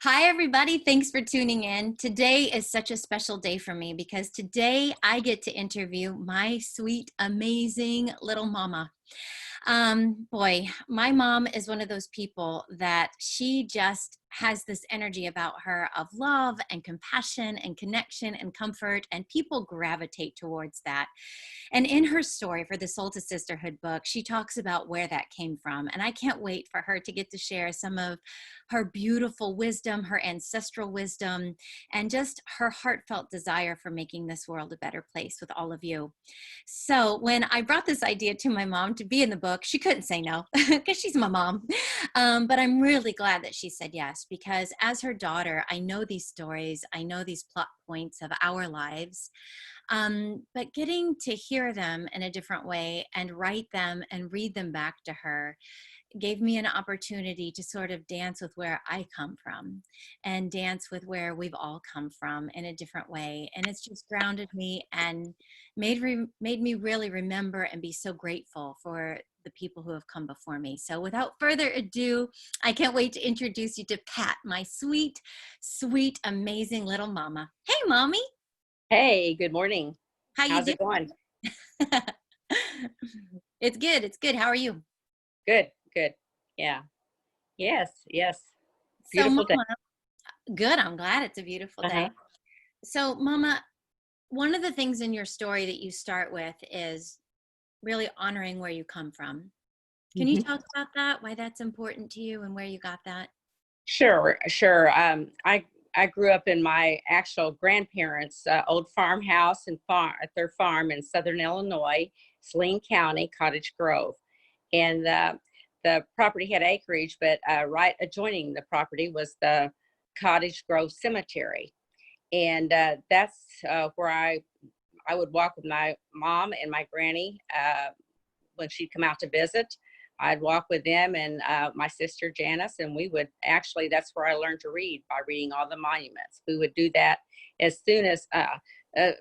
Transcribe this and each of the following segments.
Hi, everybody. Thanks for tuning in. Today is such a special day for me because today I get to interview my sweet, amazing little mama. Boy, my mom is one of those people that she just has this energy about her of love and compassion and connection and comfort, and people gravitate towards that. And in her story for the Soul to Sisterhood book, she talks about where that came from. And I can't wait for her to get to share some of her beautiful wisdom, her ancestral wisdom, and just her heartfelt desire for making this world a better place with all of you. So when I brought this idea to my mom to be in the book, she couldn't say no because she's my mom. But I'm really glad that she said yes, because as her daughter, I know these stories, I know these plot points of our lives. But getting to hear them in a different way and write them and read them back to her gave me an opportunity to sort of dance with where I come from and dance with where we've all come from in a different way. And it's just grounded me and made me really remember and be so grateful for the people who have come before me. So without further ado, I can't wait to introduce you to Pat, my sweet, sweet, amazing little mama. Hey, mommy. Hey, good morning. How you How's doing? it going? It's good. It's good. How are you? Good, good. Yeah. Yes, yes. So, Beautiful day. Mama, good. I'm glad it's a beautiful day. Uh-huh. So, Mama, one of the things in your story that you start with is really honoring where you come from. Can you hmm talk about that? Why that's important to you and where you got that? Sure, sure. I grew up in my actual grandparents' old farmhouse and their farm in southern Illinois, Saline County, Cottage Grove, and the property had acreage, but right adjoining the property was the Cottage Grove Cemetery, and that's where I would walk with my mom and my granny when she'd come out to visit. I'd walk with them and my sister Janice, and we would actually, that's where I learned to read, by reading all the monuments. We would do that as soon as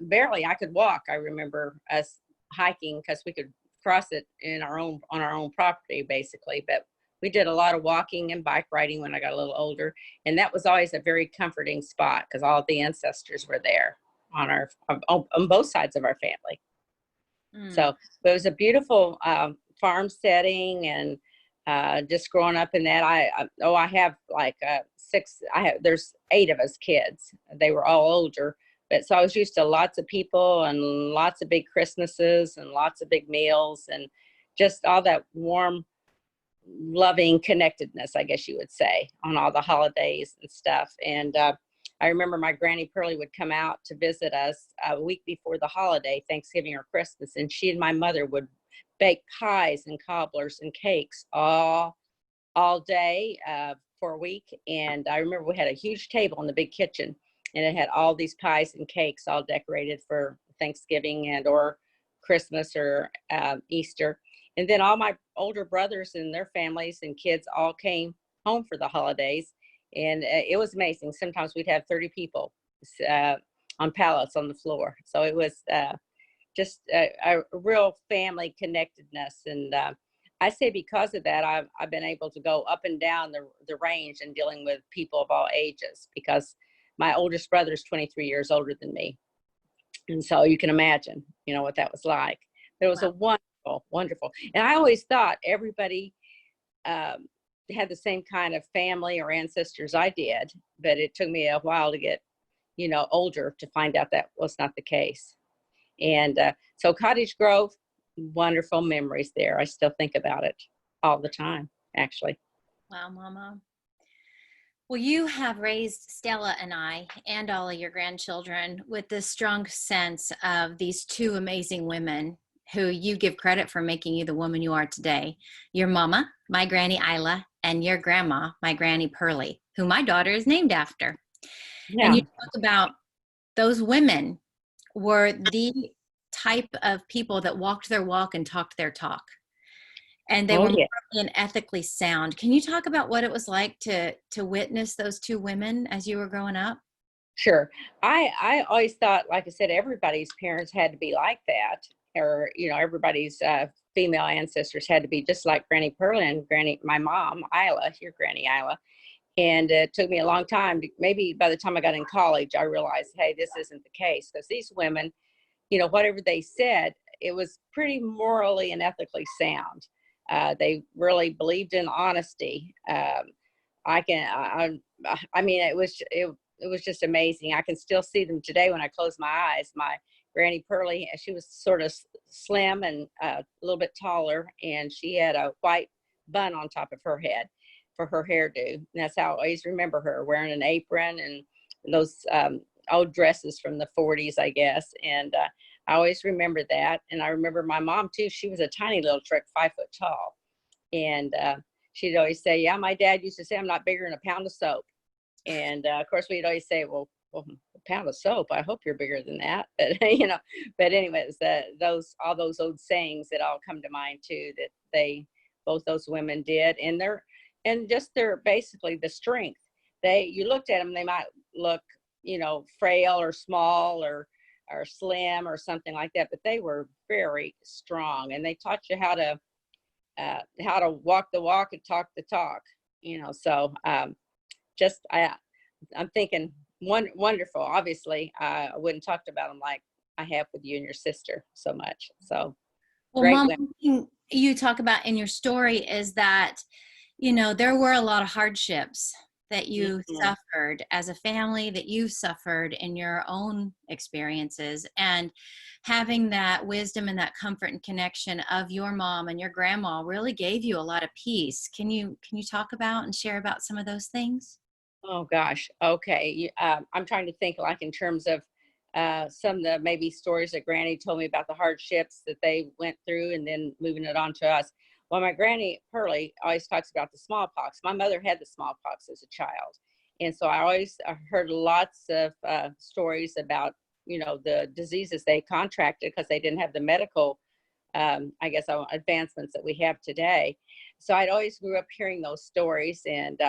barely I could walk. I remember us hiking because we could cross it on our own property basically, but we did a lot of walking and bike riding when I got a little older, and that was always a very comforting spot because all the ancestors were there on both sides of our family. Mm. So it was a beautiful farm setting, and just growing up in that, I have like there's 8 of us kids. They were all older, but so I was used to lots of people and lots of big Christmases and lots of big meals and just all that warm, loving connectedness, I guess you would say, on all the holidays and stuff. And I remember my Granny Pearlie would come out to visit us a week before the holiday, Thanksgiving or Christmas, and she and my mother would bake pies and cobblers and cakes all day for a week. And I remember we had a huge table in the big kitchen, and it had all these pies and cakes all decorated for Thanksgiving and or Christmas or Easter. And then all my older brothers and their families and kids all came home for the holidays, and it was amazing. Sometimes we'd have 30 people on pallets on the floor. So it was just a real family connectedness. And I say because of that, I've been able to go up and down the range and dealing with people of all ages, because my oldest brother is 23 years older than me. And so you can imagine, what that was like. But it was a wonderful, wonderful. And I always thought everybody had the same kind of family or ancestors I did, but it took me a while to get, older to find out that was not the case. And so Cottage Grove, wonderful memories there. I still think about it all the time, actually. Wow, Mama. Well, you have raised Stella and I and all of your grandchildren with this strong sense of these 2 amazing women who you give credit for making you the woman you are today. Your mama, my Granny Isla, and your grandma, my Granny Pearlie, who my daughter is named after. And Yeah. you talk about those women were the type of people that walked their walk and talked their talk. And they Oh, were yeah. morally and ethically sound. Can you talk about what it was like to witness those 2 women as you were growing up? Sure. I always thought, like I said, everybody's parents had to be like that, or everybody's female ancestors had to be just like Granny Pearlie and my mom Isla, your Granny Isla. And it took me a long time. Maybe by the time I got in college, I realized, hey, this isn't the case, because these women, whatever they said, it was pretty morally and ethically sound. They really believed in honesty. I mean, it was just amazing. I can still see them today when I close my eyes. My Granny Pearlie, she was sort of slim and a little bit taller, and she had a white bun on top of her head for her hairdo. And that's how I always remember her, wearing an apron and those old dresses from the 40s, I guess. And I always remember that. And I remember my mom too. She was a tiny little trick, 5 foot tall. And she'd always say, yeah, my dad used to say, I'm not bigger than a pound of soap. And of course, we'd always say, well, a pound of soap, I hope you're bigger than that. But, but anyways, all those old sayings that all come to mind too, that both those women did. And just their basically the strength. You looked at them, they might look, frail or small or slim or something like that, but they were very strong, and they taught you how to walk the walk and talk the talk, so I'm thinking wonderful. Obviously, I wouldn't talk about them like I have with you and your sister so much. So Well, great Mom, women. one thing you talk about in your story is that, there were a lot of hardships that you Mhm. suffered as a family, that you suffered in your own experiences. And having that wisdom and that comfort and connection of your mom and your grandma really gave you a lot of peace. Can you talk about and share about some of those things? Oh gosh. Okay. I'm trying to think, like, in terms of some of the maybe stories that Granny told me about the hardships that they went through, and then moving it on to us. Well, my Granny Pearlie always talks about the smallpox. My mother had the smallpox as a child, and so I always heard lots of stories about the diseases they contracted, because they didn't have the medical, I guess, advancements that we have today. So I'd always grew up hearing those stories, and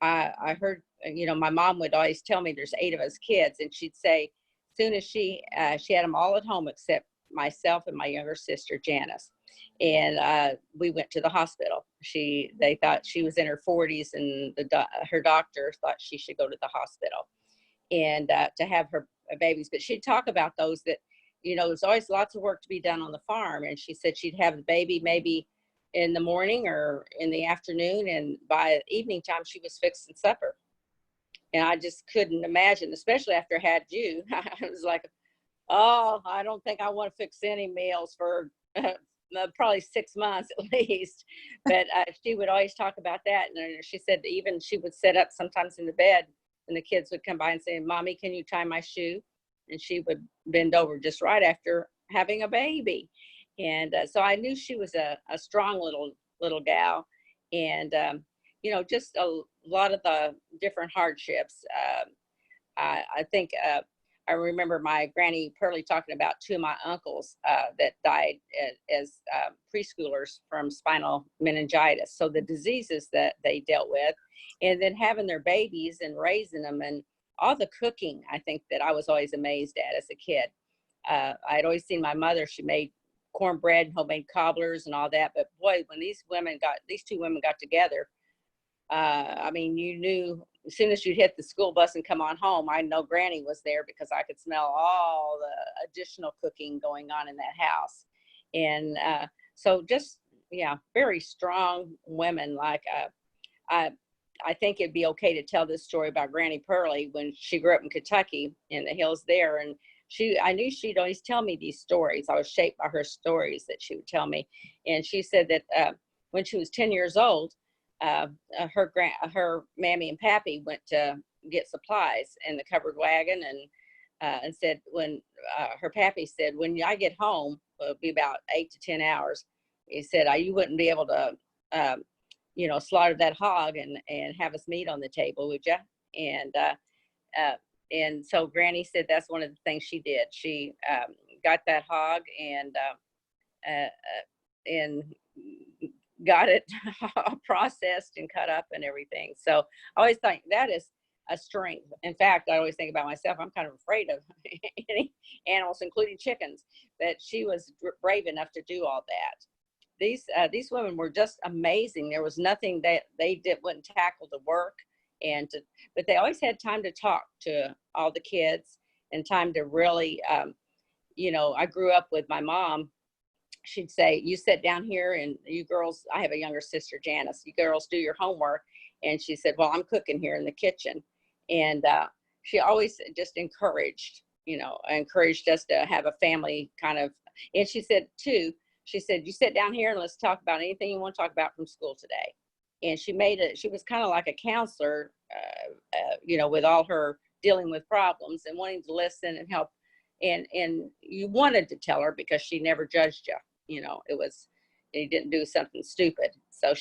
I heard, my mom would always tell me there's 8 of us kids, and she'd say, soon as she had them all at home except myself and my younger sister Janice, and we went to the hospital. They thought she was in her 40s, and her doctor thought she should go to the hospital and to have her babies. But she'd talk about those that, there's always lots of work to be done on the farm. And she said she'd have the baby maybe in the morning or in the afternoon, and by evening time she was fixing supper. And I just couldn't imagine, especially after I had you. I was like, oh, I don't think I want to fix any meals for probably 6 months at least. But she would always talk about that. And she said even she would sit up sometimes in the bed, and the kids would come by and say, Mommy, can you tie my shoe? And she would bend over just right after having a baby. And so I knew she was a strong little gal. And, just a lot of the different hardships. I think I remember my Granny Pearlie talking about 2 of my uncles that died as preschoolers from spinal meningitis. So the diseases that they dealt with, and then having their babies and raising them, and all the cooking, I think, that I was always amazed at as a kid. I'd always seen my mother, she made cornbread and homemade cobblers and all that. But boy, when these 2 women got together, I mean, you knew as soon as you'd hit the school bus and come on home, I know Granny was there, because I could smell all the additional cooking going on in that house. And so just, yeah, very strong women. Like I, I think it'd be okay to tell this story about Granny Pearlie when she grew up in Kentucky in the hills there. And I knew she'd always tell me these stories. I was shaped by her stories that she would tell me. And she said that when she was 10 years old, her mammy and pappy went to get supplies in the covered wagon, and said when her pappy said, when I get home, it'll be about 8 to 10 hours. He said, you wouldn't be able to, slaughter that hog and have us meat on the table, would you? And uh, and so Granny said that's one of the things she did. She got that hog and got it processed and cut up and everything. So I always think that is a strength. In fact, I always think about myself, I'm kind of afraid of any animals, including chickens, that she was brave enough to do all that. These women were just amazing. There was nothing that they wouldn't tackle to work. But they always had time to talk to all the kids and time to really, I grew up with my mom. She'd say, you sit down here and you girls, I have a younger sister, Janice, you girls do your homework. And she said, well, I'm cooking here in the kitchen. And she always just encouraged us to have a family kind of, and she said too, she said, you sit down here and let's talk about anything you want to talk about from school today. And she was kind of like a counselor, with all her dealing with problems and wanting to listen and help. And you wanted to tell her because she never judged you. You didn't do something stupid. So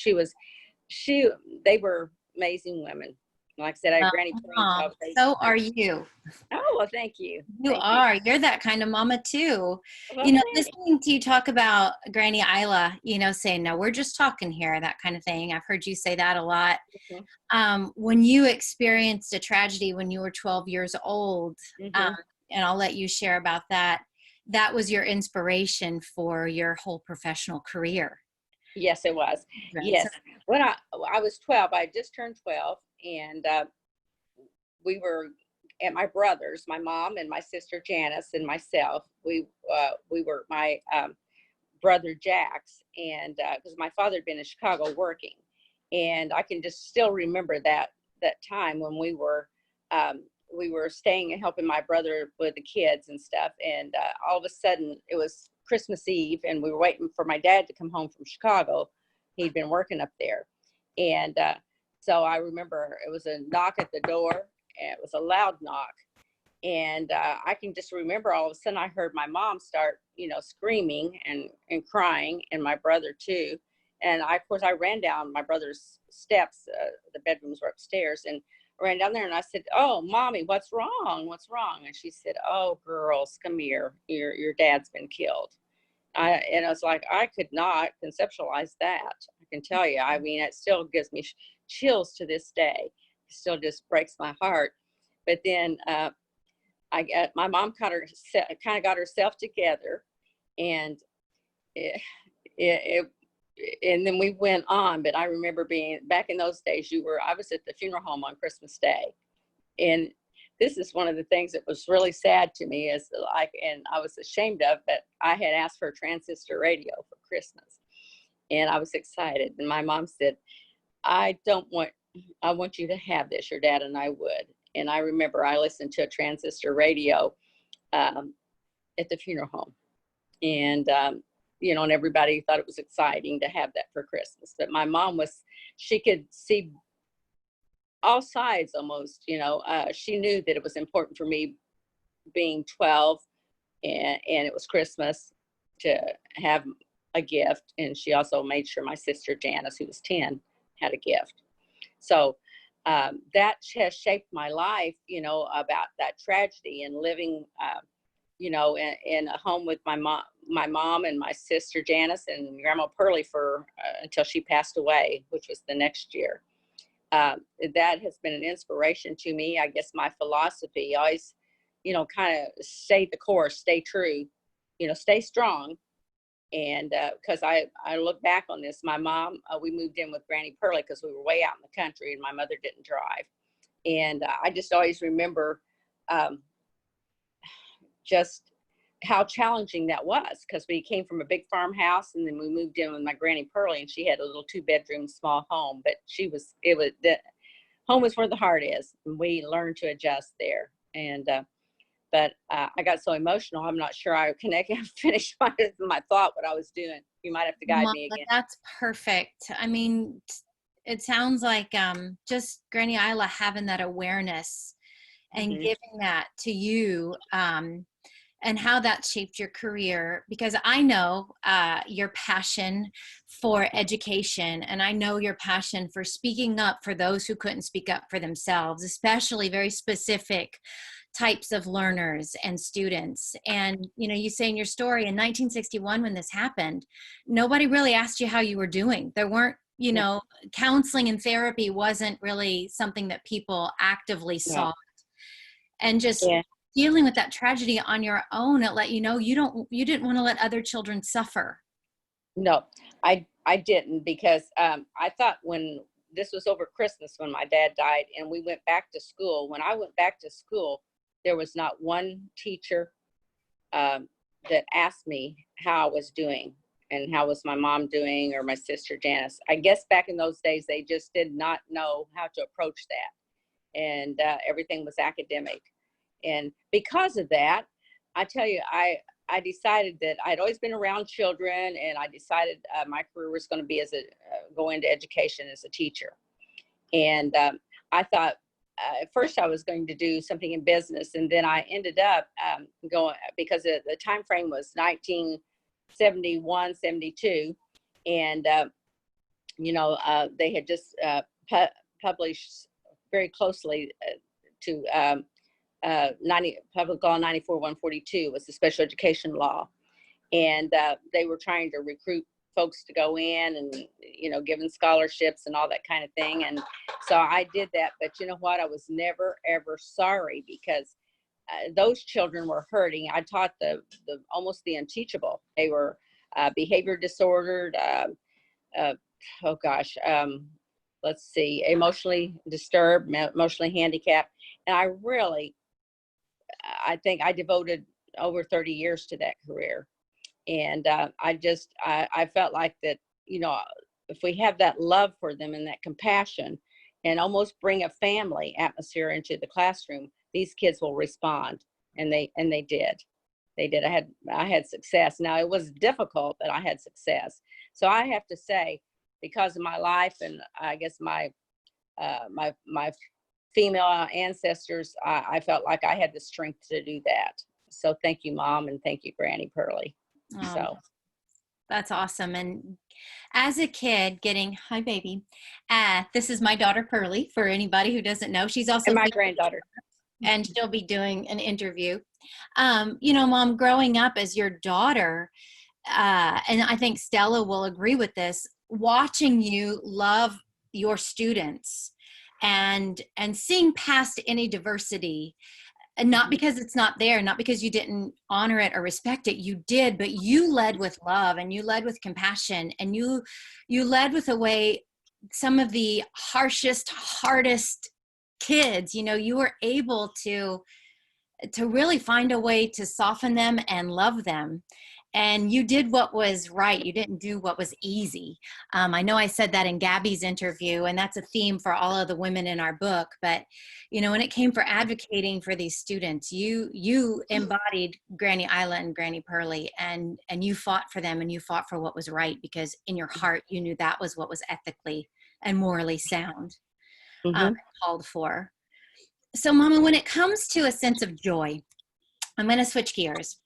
they were amazing women. Like I said, I have Granny Pearl. So are you. Oh, well, thank you. You are. You're that kind of mama too. Well, Listening to you talk about Granny Isla, saying, no, we're just talking here, that kind of thing. I've heard you say that a lot. Mm-hmm. When you experienced a tragedy when you were 12 years old, Mm-hmm. and I'll let you share about that, that was your inspiration for your whole professional career. Yes, it was. Right. Yes. When I was 12, I just turned 12, and we were at my brother's, my mom and my sister Janice and myself. We were my brother Jack's, and because my father had been in Chicago working, and I can just still remember that time when we were staying and helping my brother with the kids and stuff, and all of a sudden it was Christmas Eve, and we were waiting for my dad to come home from Chicago. He'd been working up there, and so I remember it was a knock at the door, and it was a loud knock, and I can just remember all of a sudden I heard my mom start, screaming and crying, and my brother too. And of course, I ran down my brother's steps. The bedrooms were upstairs, and I ran down there and I said, "Oh, Mommy, what's wrong? What's wrong?" And she said, "Oh, girls, come here. Your dad's been killed." And I was like, I could not conceptualize that. I can tell you. I mean, it still gives me chills to this day. It still just breaks my heart. But then my mom kind of got herself together, and and then we went on. But I remember being back in those days. I was at the funeral home on Christmas Day, and this is one of the things that was really sad to me, and I was ashamed of, but I had asked for a transistor radio for Christmas, and I was excited. And my mom said, I want you to have this. Your dad and I would. And I remember I listened to a transistor radio at the funeral home, and and everybody thought it was exciting to have that for Christmas. But my mom she could see all sides almost. She knew that it was important for me being 12 and it was Christmas to have a gift. And she also made sure my sister Janice, who was 10, had a gift. So that has shaped my life, about that tragedy and living, in a home with my mom and my sister Janice and Grandma Pearlie until she passed away, which was the next year. That has been an inspiration to me. I guess my philosophy always, kind of stay the course, stay true, stay strong. And because I look back on this, my mom, we moved in with Granny Pearlie because we were way out in the country and my mother didn't drive. And I just always remember just how challenging that was, because we came from a big farmhouse and then we moved in with my Granny Pearlie, and she had a little 2-bedroom small home, but the home is where the heart is, and we learned to adjust there. And but I got so emotional, I'm not sure I finished my thought, what I was doing. You might have to guide me again. That's perfect. I mean, it sounds like just Granny Isla having that awareness and giving that to you, and how that shaped your career, because I know your passion for education, and I know your passion for speaking up for those who couldn't speak up for themselves, especially very specific types of learners and students. And, you say in your story, in 1961, when this happened, nobody really asked you how you were doing. There weren't, counseling and therapy wasn't really something that people actively sought. And just dealing with that tragedy on your own, it let you know you didn't want to let other children suffer. No, I didn't, because I thought when this was over Christmas when my dad died, and we went back to school. When I went back to school, there was not one teacher that asked me how I was doing and how was my mom doing, or my sister Janice. I guess back in those days, they just did not know how to approach that. And everything was academic. And because of that, I tell you, I decided that I'd always been around children, and I decided my career was going to be go into education as a teacher. And I thought at first I was going to do something in business, and then I ended up going, because the time frame was 1971, 72, and they had just published very closely to Public Law 94-142 was the special education law, and they were trying to recruit folks to go in and giving scholarships and all that kind of thing. And so I did that. But you know what? I was never ever sorry, because those children were hurting. I taught the almost the unteachable. They were behavior disordered. Let's see, emotionally disturbed, emotionally handicapped, and I think I devoted over 30 years to that career. And I felt like that, if we have that love for them and that compassion, and almost bring a family atmosphere into the classroom, these kids will respond. And they did. They did. I had success. Now, it was difficult, but I had success. So I have to say, because of my life, and I guess my female ancestors, I felt like I had the strength to do that. So thank you, Mom, and thank you, Granny Pearlie. Oh, So that's awesome. And as a kid hi baby, this is my daughter Pearlie, for anybody who doesn't know. She's also and my granddaughter. And she'll be doing an interview. Mom, growing up as your daughter, and I think Stella will agree with this, watching you love your students and seeing past any diversity, and not because it's not there, not because you didn't honor it or respect it, you did, but you led with love, and you led with compassion, and you led with a way some of the hardest kids, you were able to really find a way to soften them and love them. And you did what was right. You didn't do what was easy. I know I said that in Gabby's interview, and that's a theme for all of the women in our book. But, when it came for advocating for these students, you embodied Granny Isla and Granny Pearlie, and you fought for them, and you fought for what was right, because in your heart, you knew that was what was ethically and morally sound, called for. So, Mama, when it comes to a sense of joy, I'm going to switch gears.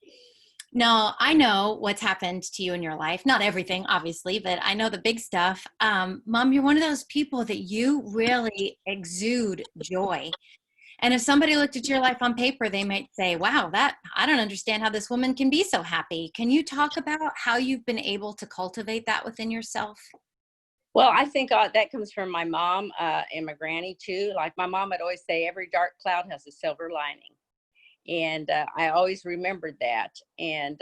Now, I know what's happened to you in your life. Not everything, obviously, but I know the big stuff. Mom, you're one of those people that you really exude joy. And if somebody looked at your life on paper, they might say, wow, I don't understand how this woman can be so happy. Can you talk about how you've been able to cultivate that within yourself? Well, I think that comes from my mom and my granny too. Like my mom would always say, every dark cloud has a silver lining. And I always remembered that. And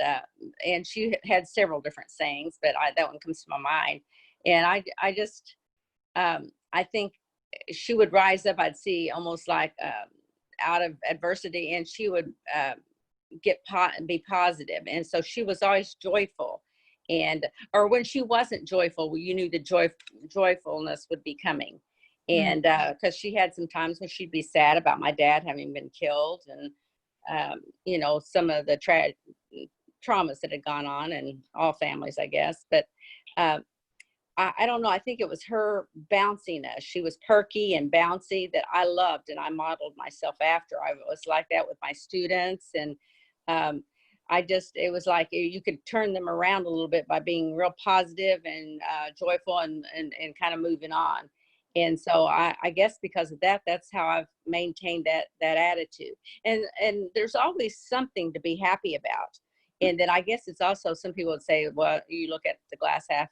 she had several different sayings, but that one comes to my mind. And I just, I think she would rise up, I'd see almost like out of adversity, and she would be positive. And so she was always joyful. Or when she wasn't joyful, you knew the joyfulness would be coming. And because she had some times when she'd be sad about my dad having been killed, and some of the traumas that had gone on in all families, I guess. But I don't know. I think it was her bounciness. She was perky and bouncy that I loved, and I modeled myself after. I was like that with my students, and it was like you could turn them around a little bit by being real positive and joyful and kind of moving on. And so I guess because of that, that's how I've maintained that attitude. And there's always something to be happy about. And then I guess it's also, some people would say, well, you look at the glass half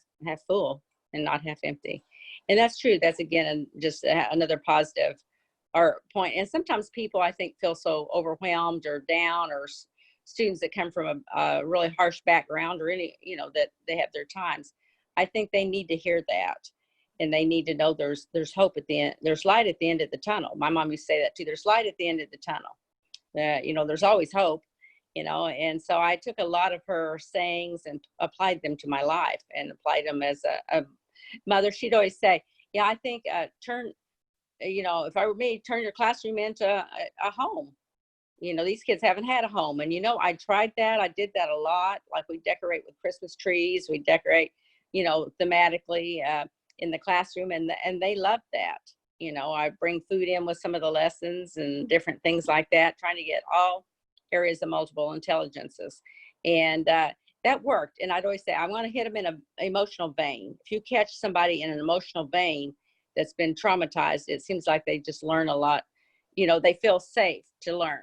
full and not half empty. And that's true. That's, again, just another positive or point. And sometimes people, I think, feel so overwhelmed or down, or students that come from a really harsh background, or any, that they have their times. I think they need to hear that. and they need to know there's hope at the end. There's light at the end of the tunnel. My mom used to say that too. There's light at the end of the tunnel. There's always hope. And so I took a lot of her sayings and applied them to my life and applied them as a mother. She'd always say, yeah, I think if I were me, turn your classroom into a home. These kids haven't had a home. And, I tried that. I did that a lot. Like we decorate with Christmas trees. We decorate, thematically in the classroom. And they love that. I bring food in with some of the lessons and different things like that, trying to get all areas of multiple intelligences. And that worked. And I'd always say, I want to hit them in an emotional vein. If you catch somebody in an emotional vein that's been traumatized, it seems like they just learn a lot. They feel safe to learn.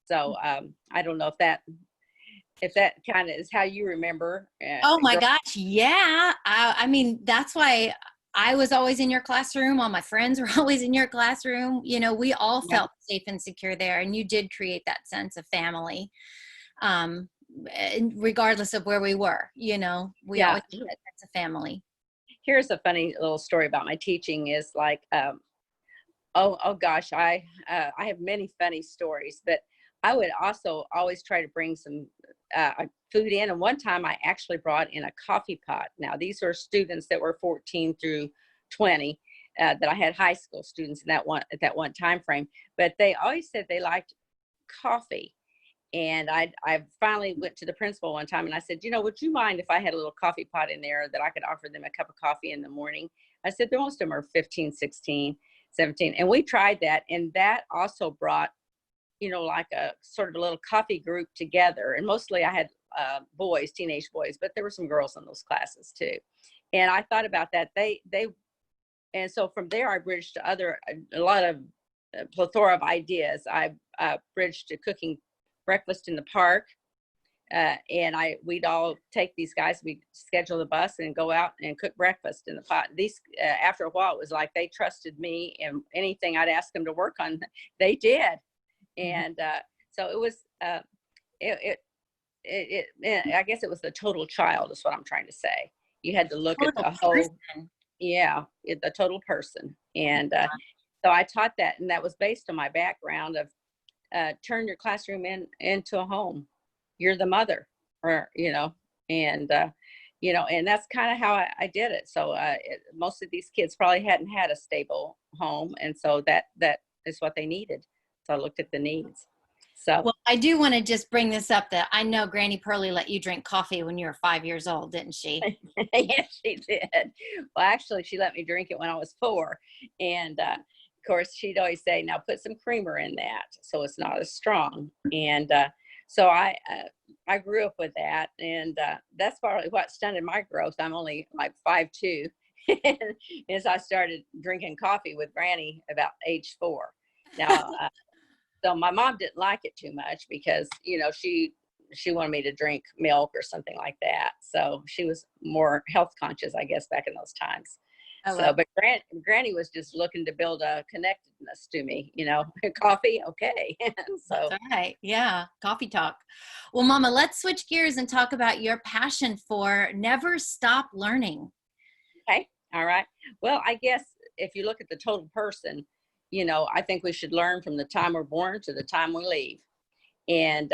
So I don't know if that kind of is how you remember. Oh my gosh. Yeah. I mean, that's why I was always in your classroom. All my friends were always in your classroom. We all felt safe and secure there. And you did create that sense of family, regardless of where we were. We always had that sense of family. Here's a funny little story about my teaching is like, oh gosh, I have many funny stories, but I would also always try to bring some food in. And one time I actually brought in a coffee pot. Now, these are students that were 14 through 20 that I had high school students at that one time frame, but they always said they liked coffee. And I finally went to the principal one time and I said, would you mind if I had a little coffee pot in there that I could offer them a cup of coffee in the morning? I said, most of them are 15, 16, 17. And we tried that. And that also brought, like a sort of a little coffee group together. And mostly I had boys, teenage boys, but there were some girls in those classes too. And I thought about that. And so from there I bridged to a lot of plethora of ideas. I bridged to cooking breakfast in the park. And we'd all take these guys, we'd schedule the bus and go out and cook breakfast in the pot. These, after a while, it was like they trusted me, and anything I'd ask them to work on, they did. And so it was, I guess it was the total child is what I'm trying to say. You had to look at the whole, the total person. And so I taught that, and that was based on my background of turn your classroom into a home. You're the mother, and that's kind of how I did it. So most of these kids probably hadn't had a stable home, and so that is what they needed. So I looked at the needs. So well, I do want to just bring this up that I know Granny Pearlie let you drink coffee when you were 5 years old, didn't she? Yes, she did. Well, actually, she let me drink it when I was 4, and of course, she'd always say, "Now put some creamer in that, so it's not as strong." And so I grew up with that, and that's probably what stunted my growth. I'm only like 5'2", as I started drinking coffee with Granny about age 4. Now, so my mom didn't like it too much because she wanted me to drink milk or something like that. So she was more health conscious, I guess, back in those times. But Granny was just looking to build a connectedness to me, coffee. Okay. So. That's right. Yeah. Coffee talk. Well, Mama, let's switch gears and talk about your passion for never stop learning. Okay. All right. Well, I guess if you look at the total person, I think we should learn from the time we're born to the time we leave. And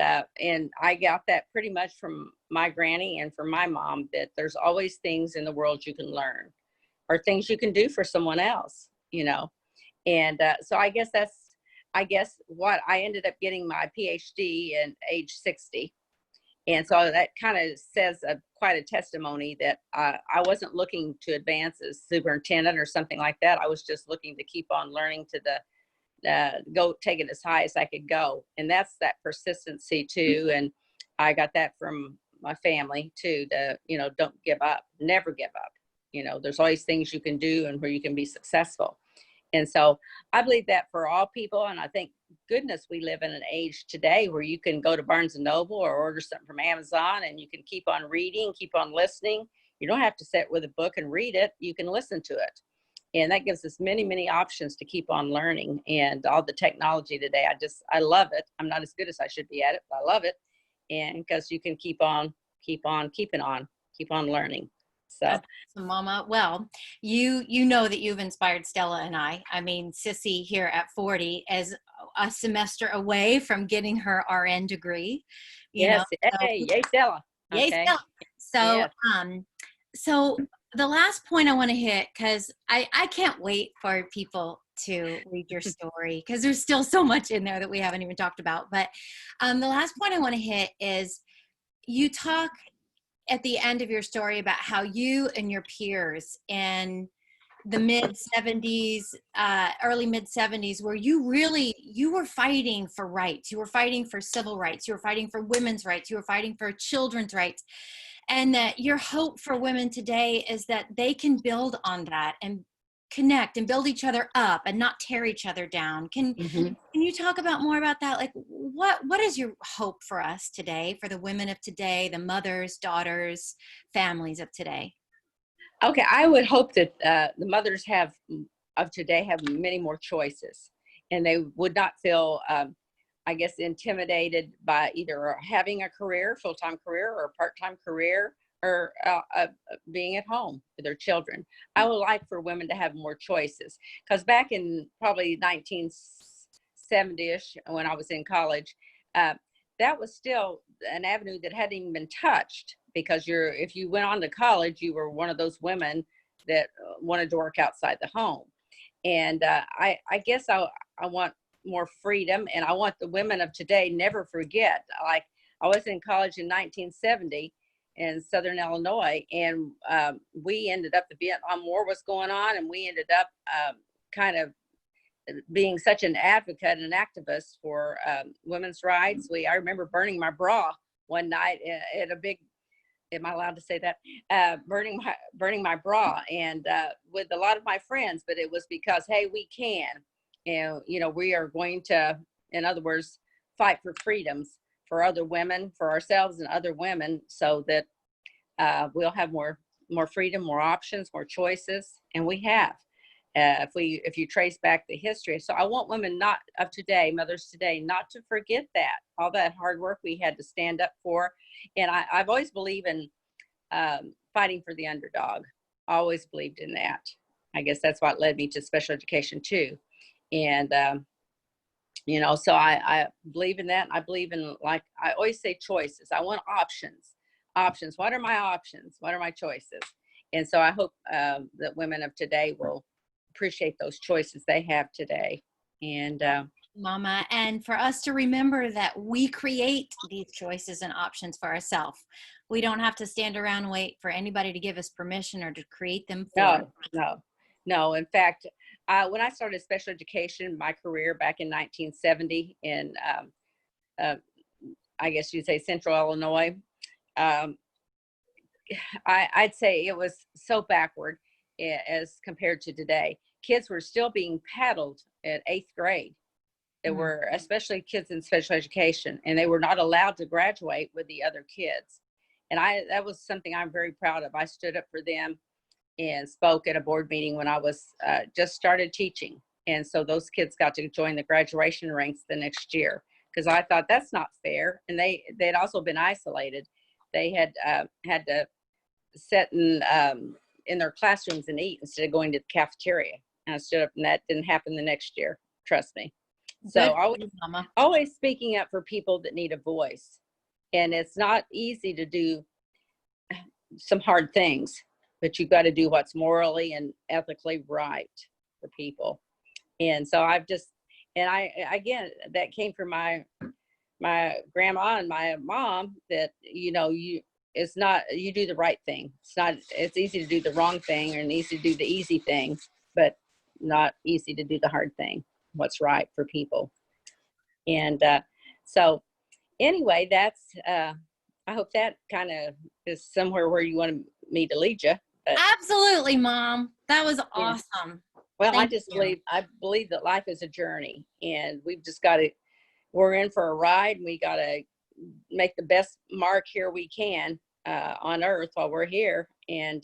I got that pretty much from my granny and from my mom, that there's always things in the world you can learn, or things you can do for someone else, And so I guess what I ended up getting my PhD at age 60. And so that kind of says quite a testimony that I wasn't looking to advance as superintendent or something like that. I was just looking to keep on learning to go take it as high as I could go. And that's that persistency too. And I got that from my family too, to, don't give up, never give up. There's always things you can do and where you can be successful. And so I believe that for all people. And I think, goodness, we live in an age today where you can go to Barnes and Noble or order something from Amazon, and you can keep on reading, keep on listening. You don't have to sit with a book and read it. You can listen to it. And that gives us many, many options to keep on learning. And all the technology today, I love it. I'm not as good as I should be at it, but I love it. And because you can keep on learning. So That's awesome, Mama. Well, you know that you've inspired Stella and I. I mean, Sissy here at 40 is a semester away from getting her RN degree. You know, yes, so hey, yay, Stella. yay, Okay, Stella. So, yes. so the last point I want to hit, because I can't wait for people to read your story, because there's still so much in there that we haven't even talked about. But the last point I want to hit is you talk at the end of your story about how you and your peers in the mid 70s, early mid 70s, where you were fighting for rights, you were fighting for civil rights, you were fighting for women's rights, you were fighting for children's rights, and that your hope for women today is that they can build on that and connect and build each other up and not tear each other down. Hmm. Can you talk about more about that? Like, what is your hope for us today, for the women of today, the mothers, daughters, families of today? Okay, I would hope that the mothers of today have many more choices, and they would not feel, I guess, intimidated by either having a career, full-time career, or a part-time career, or being at home with their children. I would like for women to have more choices, because back in probably 1970ish, when I was in college, uh, that was still an avenue that hadn't even been touched, because if you went on to college, you were one of those women that wanted to work outside the home. And I guess I want more freedom, and I want the women of today never forget. Like, I was in college in 1970 in Southern Illinois, and we ended up, the Vietnam War was going on, and we ended up kind of being such an advocate and activist for women's rights. I remember burning my bra one night at a big, am I allowed to say that? Burning my bra, and with a lot of my friends, but it was because, hey, we can, and we are going to, in other words, fight for freedoms for other women, for ourselves and other women, so that we'll have more freedom, more options, more choices, and we have. If you trace back the history. So I want women not of today, mothers today, not to forget that, all that hard work we had to stand up for. And I've always believed in fighting for the underdog. Always believed in that. I guess that's what led me to special education too. And so I believe in that. I believe in, like I always say, choices. I want options. Options. What are my options? What are my choices? And so I hope that women of today will appreciate those choices they have today. And Mama, and for us to remember that we create these choices and options for ourselves. We don't have to stand around and wait for anybody to give us permission or to create them for us. no. In fact, when I started special education, my career back in 1970 in, I guess you'd say, Central Illinois, um, I'd say it was so backward as compared to today. Kids were still being paddled at 8th grade. There were, especially kids in special education, and they were not allowed to graduate with the other kids. And that was something I'm very proud of. I stood up for them and spoke at a board meeting when I was just started teaching. And so those kids got to join the graduation ranks the next year, because I thought that's not fair. And they'd also been isolated. They had to sit in their classrooms and eat instead of going to the cafeteria. And I stood up, and that didn't happen the next year. Trust me. So Good for you, Mama. always speaking up for people that need a voice. And it's not easy to do some hard things, but you've got to do what's morally and ethically right for people. And so again, that came from my grandma and my mom, that, it's not, you do the right thing. It's easy to do the wrong thing, and easy to do the easy thing, but not easy to do the hard thing, what's right for people. And so anyway, that's, I hope that kind of is somewhere where you want me to lead you. But, Absolutely, Mom. That was yeah. awesome. Well, Thank you. I believe that life is a journey, and we've just got to, we're in for a ride, and we got to make the best mark here we can on earth while we're here. And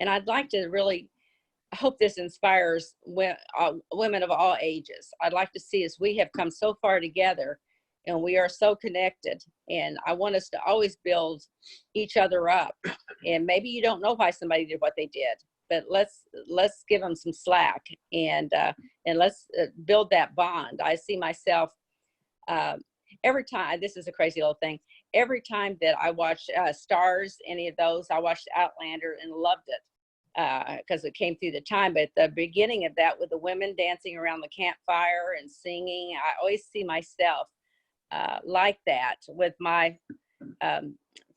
I'd like to really, I hope this inspires women of all ages. I'd like to see, as we have come so far together, and we are so connected. And I want us to always build each other up. And maybe you don't know why somebody did what they did, but let's give them some slack, and let's build that bond. I see myself every time. This is a crazy little thing. Every time that I watch Stars, any of those, I watched Outlander and loved it because it came through the time. But the beginning of that, with the women dancing around the campfire and singing, I always see myself like that with my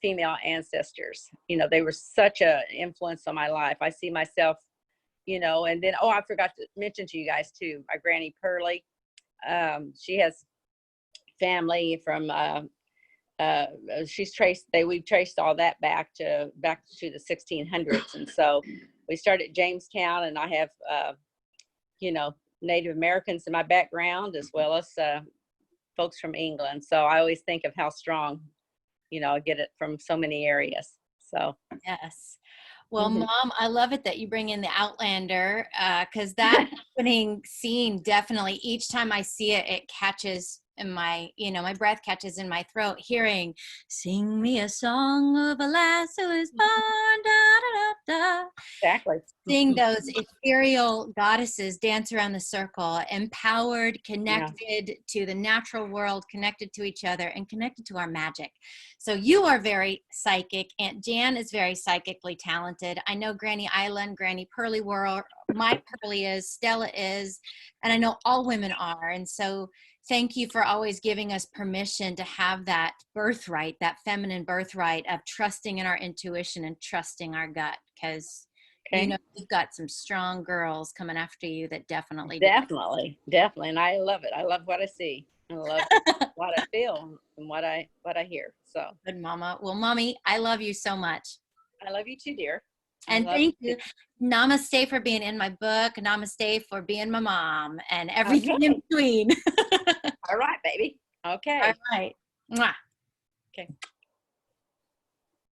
female ancestors. They were such an influence on my life. I see myself, and then, I forgot to mention to you guys too, my Granny Pearlie. She has family from, we've traced all that back to the 1600s. And so we started at Jamestown, and I have, Native Americans in my background, as well as folks from England. So I always think of how strong, I get it from so many areas. So yes. Well, Mom, I love it that you bring in the Outlander, because that opening scene, definitely each time I see it, it catches in my, my breath catches in my throat, hearing, sing me a song of a lass who is born, da, da, da, da. Exactly. Seeing those ethereal goddesses dance around the circle, empowered, connected to the natural world, connected to each other, and connected to our magic. So you are very psychic. Aunt Jan is very psychically talented. I know Granny Isla and Granny Pearlie were, my Pearlie is, Stella is, and I know all women are. And so thank you for always giving us permission to have that birthright, that feminine birthright of trusting in our intuition and trusting our gut, because you've got some strong girls coming after you that definitely. And I love it. I love what I see. I love what I feel and what I hear. So good, Mama. Well, Mommy, I love you so much. I love you too, dear. And thank you. Namaste for being in my book. Namaste for being my mom, and everything in between. All right, baby. Okay. All right. Mwah. Okay.